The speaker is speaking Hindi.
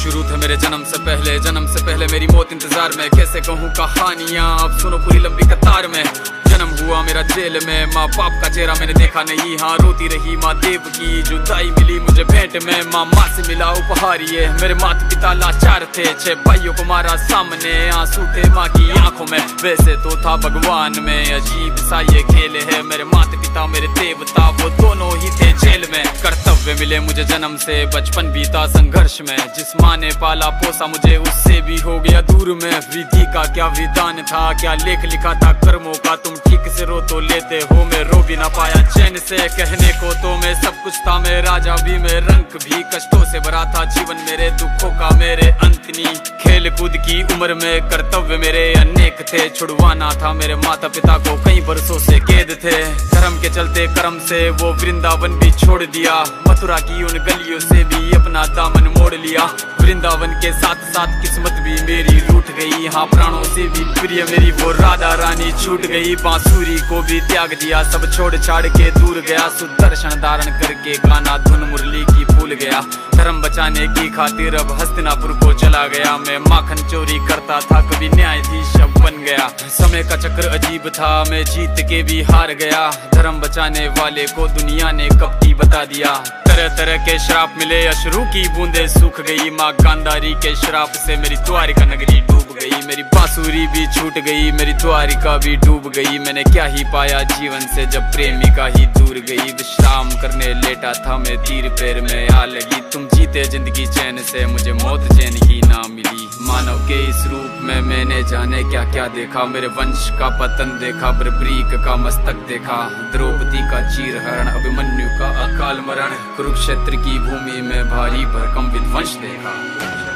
शुरू थे मेरे जन्म से पहले मेरी मौत इंतजार में। कैसे कहूँ कहानियाँ, अब सुनो पूरी लंबी कतार में। जन्म हुआ मेरा जेल में, माँ बाप का चेहरा मैंने देखा नहीं। हाँ रोती रही माँ देव की, जुदाई मिली मुझे भेंट में। माँ से मिला उपहार ये, मेरे माता पिता लाचार थे। 6 भाइयों को मारा सामने, आंसू थे माँ की आंखों में। वैसे तो था भगवान में, अजीब सा ये खेल है। मेरे माता पिता मेरे देवता, वो दोनों ही थे जेल में। कर्तव्य मिले मुझे जन्म से, बचपन बीता संघर्ष में। जिस माँ ने पाला पोसा मुझे, उससे भी हो गया दूर में। विधि का क्या विधान था, क्या लेख लिखा था कर्मों का। तुम ठीक से रो तो लेते हो, मैं रो भी ना पाया चैन से। कहने को तो मैं सब कुछ था, मैं राजा भी, मैं रंग भी। कष्टों से भरा था जीवन मेरे, दुखों का मेरे अंत नहीं। खेल कूद की उम्र में कर्तव्य मेरे अनेक थे। छुड़वाना था मेरे माता पिता को, कई बरसों से कैद थे। धर्म के चलते कर्म से वो वृंदावन भी छोड़ दिया। मथुरा की उन गलियों से भी अपना दामन मोड़ लिया। वृंदावन के साथ साथ किस्मत भी मेरी रूठ गई। हाँ प्राणों से भी प्रिय मेरी वो राधा रानी छूट गई। बांसुरी को भी त्याग दिया, सब छोड़ छाड़ के दूर गया। सुदर्शन धारण करके गाना धुन मुरली की भूल गया। धर्म बचाने की खातिर अब हस्तिनापुर को चला गया। मैं माखन चोरी करता था, कभी न्यायाधीश अब बन गया। समय का चक्र अजीब था, मैं जीत के भी हार गया। धर्म बचाने वाले को दुनिया ने कपटी बता दिया। तरह तरह के श्राप मिले, अश्रु की बूंदे सूख गई। माँ गांधारी के श्राप से मेरी द्वारिका नगरी डूब गई। मेरी बांसुरी भी छूट गई, मेरी द्वारिका भी डूब गई। मैंने क्या ही पाया जीवन से, जब प्रेमिका ही दूर गई। विश्राम करने लेटा था मैं, तीर पैर में आ लगी। तुम जीते जिंदगी चैन से, मुझे मौत चैन की ना मिली। मानव के इस रूप में मैंने जाने क्या क्या देखा। मेरे वंश का पतन देखा, बर्बरीक का मस्तक देखा। द्रौपदी का चीरहरण, अभिमन्यु का अकाल मरण। कुरुक्षेत्र की भूमि में भारी भरकम विध्वंस देखा।